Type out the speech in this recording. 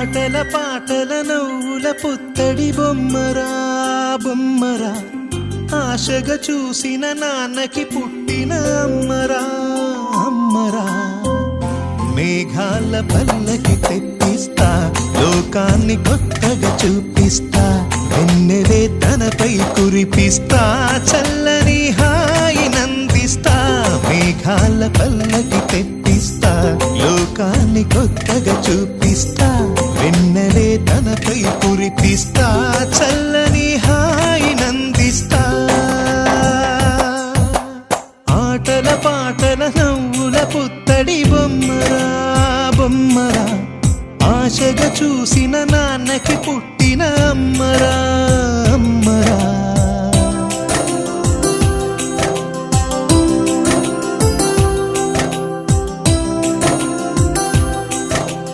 ఆటల పాటల నవ్వుల పుత్తడి బొమ్మరా బొమ్మరా, ఆశగా చూసిన నాన్నకి పుట్టిన అమ్మరా అమ్మరా. మేఘాల పల్లకి తెప్పిస్తా, లోకాన్ని కొత్తగా చూపిస్తా, వెన్నెలే తనపై కురిపిస్తా, చల్లని హాయి నందిస్తా. మేఘాల పల్లకి తెప్పిస్తా, లోకాన్ని కొత్తగా చూపిస్తా, వెన్నెలే తనపై కురిపిస్తా, చల్లని హాయి నందిస్తా. ఆటల పాటల నవ్వుల పుత్తడి బొమ్మరా బొమ్మరా, ఆశగా చూసిన నాన్నకి పుట్టిన అమ్మరా అమ్మ.